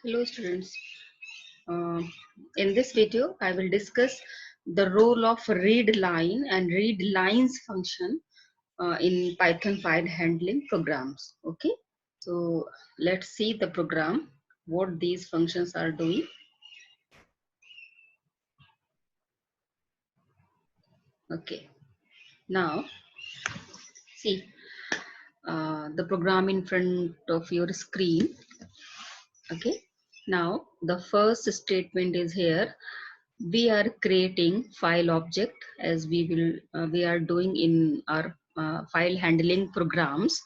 Hello students. Uh, in this video, I will discuss the role of read line and read lines function in Python file handling programs. Okay, so let's see the program, what these functions are doing. Okay, now see the program in front of your screen. Okay, now the first statement is here. We are creating file object as we are doing in our file handling programs.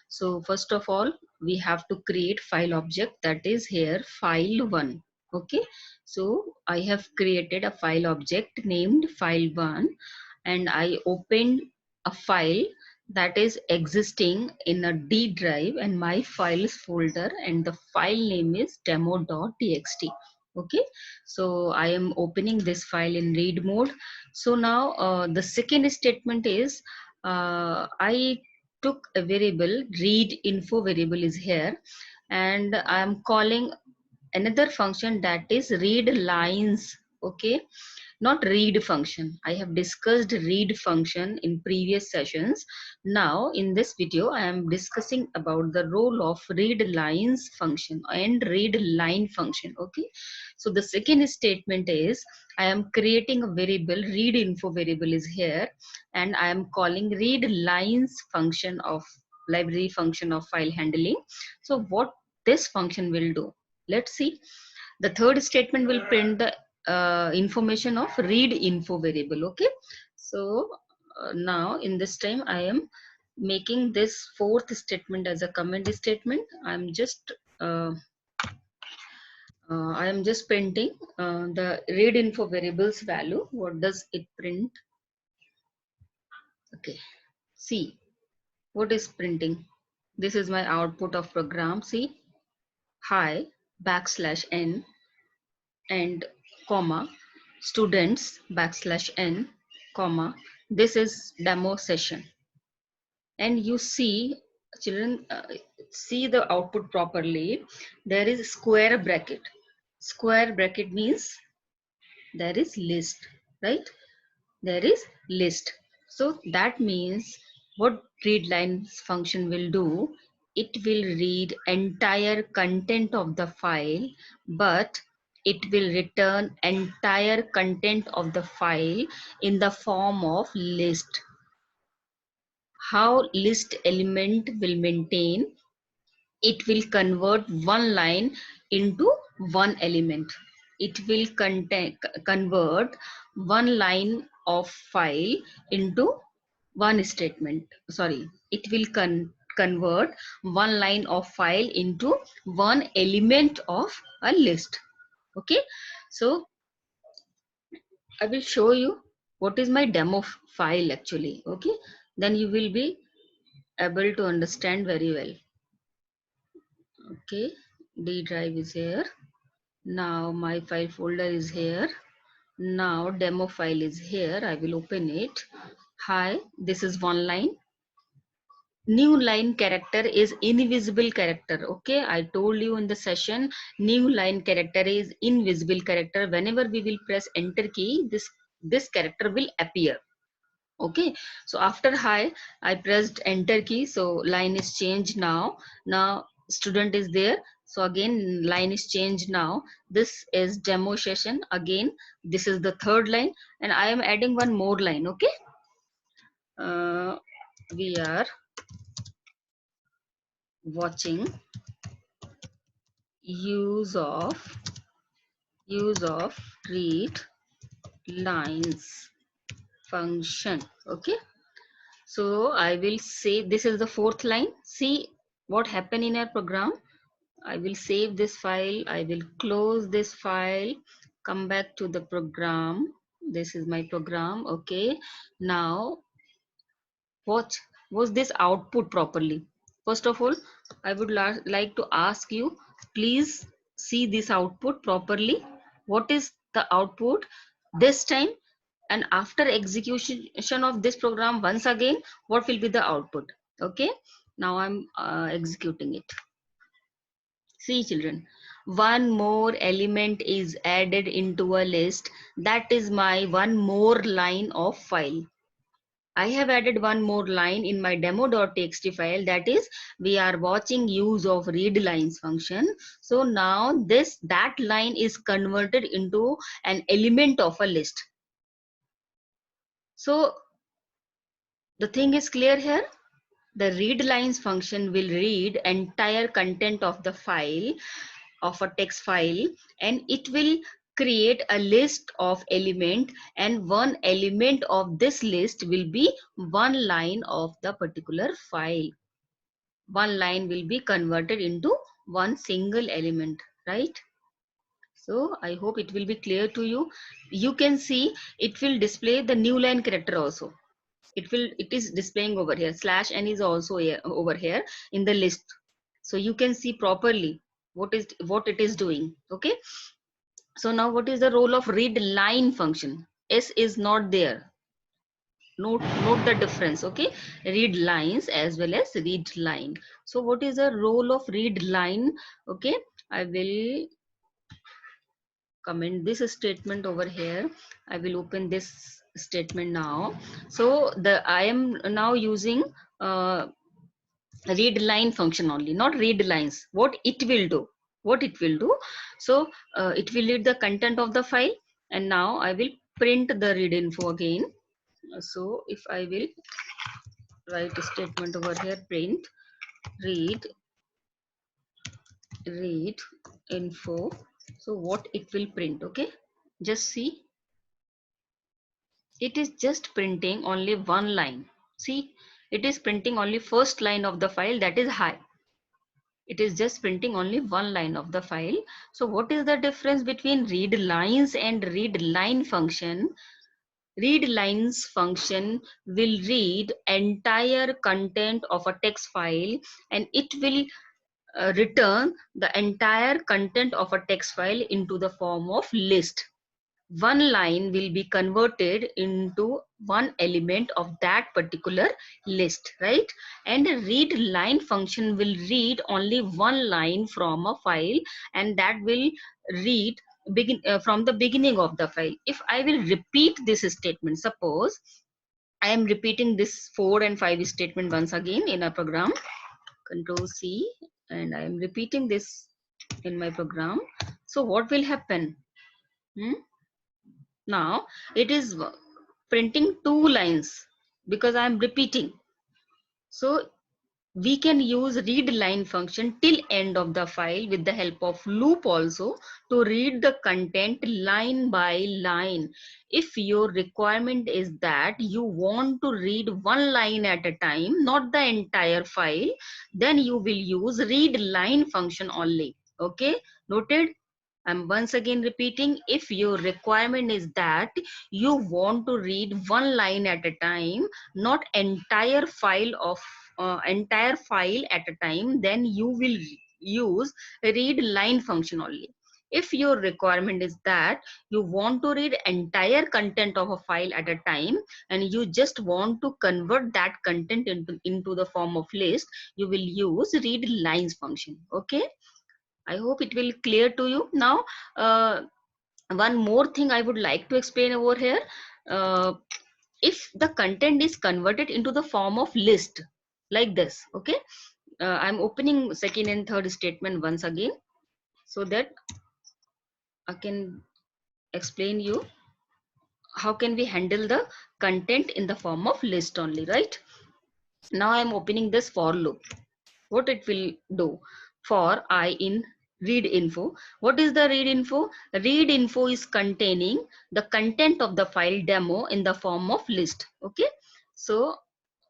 So first of all, we have to create file object, that is here file1. Okay, so I have created a file object named file1, and I opened a file that is existing in a D drive and my files folder, and the file name is demo.txt. Okay, so I am opening this file in read mode. So now the second statement is I took a variable, read info variable is here, and I am calling another function that is read lines. Okay, not read function. I have discussed read function in previous sessions. Now in this video I am discussing about the role of read lines function and read line function. Okay, so the second statement is I am creating a variable, read info variable is here, and I am calling read lines function of library function of file handling. So what this function will do, let's see. The third statement will print the information of read info variable. Okay, so now in this time I am making this fourth statement as a comment statement. Uh, I am just printing the read info variables value. What does it print? Okay, see what is printing. This is my output of program. See, hi backslash n and comma students backslash n comma, this is demo session. And you see children, see the output properly. There is square bracket. Square bracket means there is list, right? There is list. So that means what read lines function will do, it will read entire content of the file, but it will return entire content of the file in the form of list. How list element will maintain, it will convert one line into one element. It will convert one line of file into one statement. Sorry, it will convert one line of file into one element of a list. Okay, so I will show you what is my demo file actually. Okay, then you will be able to understand very well. Okay, D drive is here. Now my file folder is here. Now demo file is here. I will open it. Hi, this is one line. New line character is invisible character. Okay, I told you in the session, new line character is invisible character. Whenever we will press enter key, this character will appear. Okay, so after hi I pressed enter key, so line is changed. Now student is there, so again line is changed. Now this is demo session. Again this is the third line, and I am adding one more line. Okay, we are watching use of read lines function. Okay, so I will say this is the fourth line. See what happened in our program. I will save this file. I will close this file, come back to the program. This is my program. Okay, now watch, was this output properly? First of all, I would like to ask you, please see this output properly. What is the output this time? And after execution of this program once again, what will be the output? Okay, now I'm executing it. See children, one more element is added into a list. That is my one more line of file. I have added one more line in my demo.txt file, that is we are watching use of read lines function. So now that line is converted into an element of a list. So the thing is clear here. The read lines function will read entire content of the file, of a text file, and it will create a list of element, and one element of this list will be one line of the particular file. One line will be converted into one single element, right? So I hope it will be clear to you. You can see it will display the new line character also. It is displaying over here. Slash n is also here, over here in the list, so you can see properly what it is doing. Okay, so now what is the role of read line function? S is not there. Note the difference. Okay, read lines as well as read line. So what is the role of read line? Okay, I will comment this statement over here. I will open this statement now. So I am now using uh, read line function only, not read lines. What it will do, so it will read the content of the file, and now I will print the read info again. So if I will write a statement over here, print read info, so what it will print? Okay, just see, it is just printing only one line. See, it is printing only first line of the file, that is high. It is just printing only one line of the file. So what is the difference between read lines and read line function? Read lines function will read entire content of a text file, and it will return the entire content of a text file into the form of list. One line will be converted into one element of that particular list, right? And a read line function will read only one line from a file, and that will read from the beginning of the file. If I will repeat this statement, suppose I am repeating this 4 and 5 statement once again in a program, control C, and I am repeating this in my program. So what will happen? Hmm? Now it is printing two lines because I am repeating. So we can use read line function till end of the file with the help of loop also, to read the content line by line. If your requirement is that you want to read one line at a time, not the entire file, then you will use read line function only. Okay, noted? I'm once again repeating, if your requirement is that you want to read one line at a time, not entire file at a time, then you will use read line function only. If your requirement is that you want to read entire content of a file at a time, and you just want to convert that content into the form of list, you will use read lines function. Okay, I hope it will clear to you now. One more thing I would like to explain over here. Uh, if the content is converted into the form of list like this, okay, I'm opening second and third statement once again, so that I can explain you how can we handle the content in the form of list only, right? Now I'm opening this for loop. What it will do? For I in read info, what is the read info? Read info is containing the content of the file demo in the form of list. Okay, so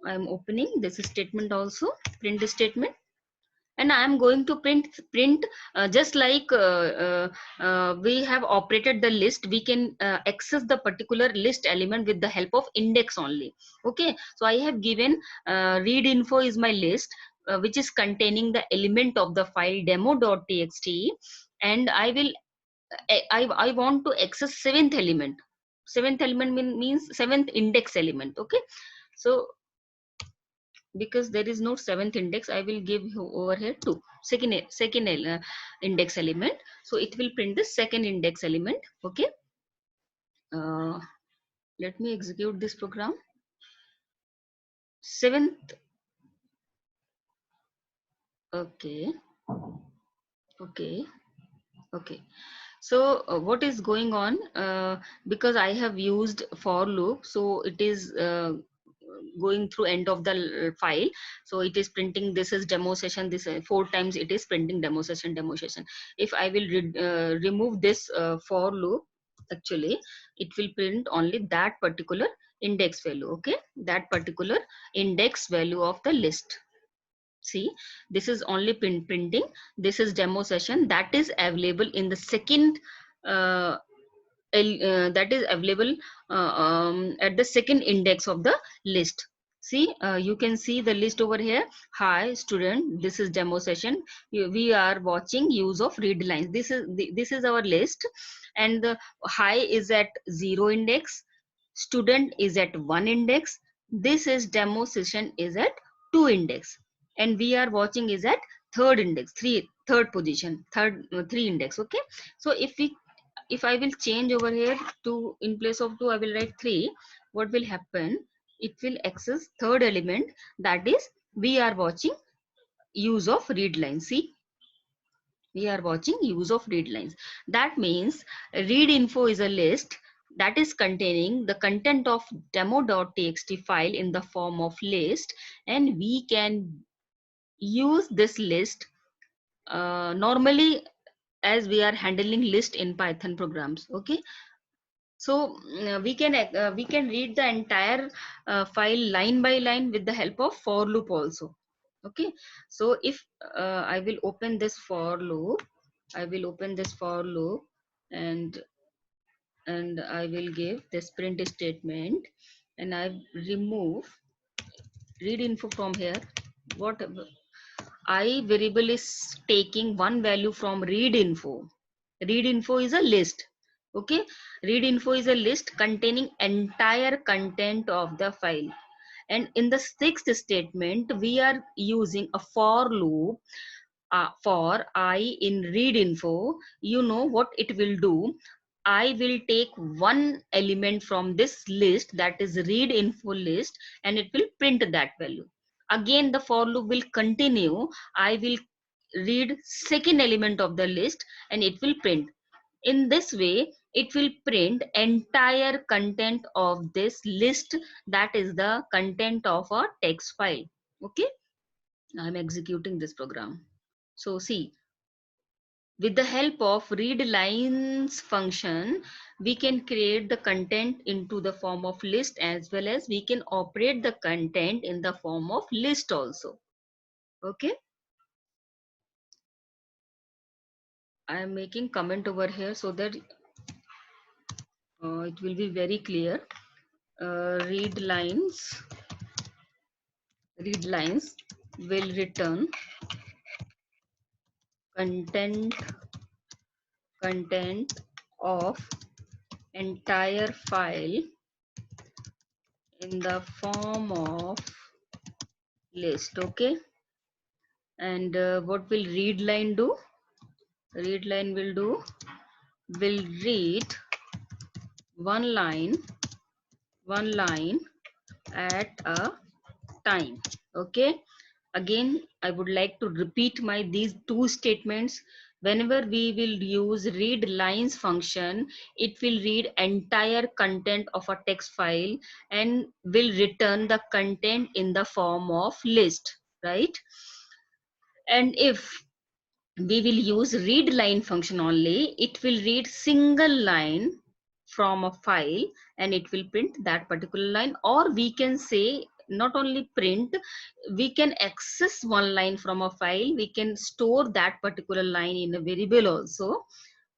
I'm opening this statement also, print statement, and I am going to print just like we have operated the list. We can access the particular list element with the help of index only. Okay, so I have given read info is my list, which is containing the element of the file demo.txt, and I want to access seventh element. Seventh element means seventh index element. Okay, so because there is no seventh index, I will give over here 2, second index element. So it will print the second index element. Okay. uh, Let me execute this program. Seventh. Okay. Okay. Okay. So what is going on? Because I have used for loop, so it is going through end of the file. So it is printing, this is demo session, this 4 times it is printing demo session, demo session. If I will remove this for loop, actually it will print only that particular index value. Okay, that particular index value of the list. See, this is only printing, this is demo session, that is available in the second uh, that is available at the second index of the list. See, you can see the list over here. Hi student, this is demo session. We are watching use of read lines. This is our list, and the hi is at 0 index, student is at 1 index, this is demo session is at 2 index, and we are watching is at third index, third position, 3 index. Okay. So if I will change over here to, in place of 2 I will write 3, what will happen? It will access third element, that is we are watching use of read line. See, we are watching use of read lines. That means read info is a list that is containing the content of demo.txt file in the form of list, and we can use this list normally as we are handling list in Python programs. Okay. So we can read the entire file line by line with the help of for loop also. Okay. So if I will open this for loop, I will open this for loop, and I will give this print statement, and I remove read info from here. What I variable is taking one value from read info. Read info is a list. Okay. Read info is a list containing entire content of the file. And in the sixth statement, we are using a for loop for I in read info. You know what it will do? I will take one element from this list, that is read info list, and it will print that value. Again, the for loop will continue. I will read second element of the list, and it will print. In this way, it will print entire content of this list, that is the content of a text file. Okay. I'm executing this program. So see, with the help of read lines function, we can create the content into the form of list, as well as we can operate the content in the form of list also. Okay. I am making comment over here so that it will be very clear. Read lines will return content of entire file in the form of list. Okay. And what will read line do? Read line will read one line at a time. Okay. Again, I would like to repeat these two statements. Whenever we will use read lines function, it will read entire content of a text file and will return the content in the form of list, right? And if we will use read line function only, it will read single line from a file, and it will print that particular line. Or we can say, not only print, we can access one line from a file, we can store that particular line in a variable also.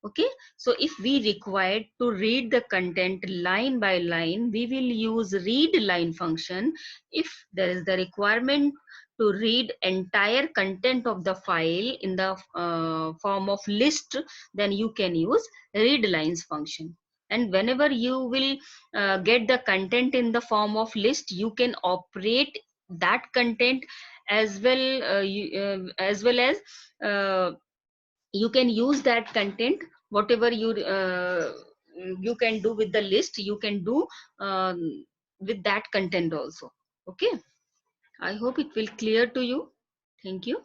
Okay. So if we require to read the content line by line, we will use read line function. If there is the requirement to read entire content of the file in the form of list, then you can use read lines function. And whenever you will get the content in the form of list, you can operate that content as well, as well as you can use that content, whatever you can do with the list, you can do with that content also. Okay, I hope it will clear to you. Thank you.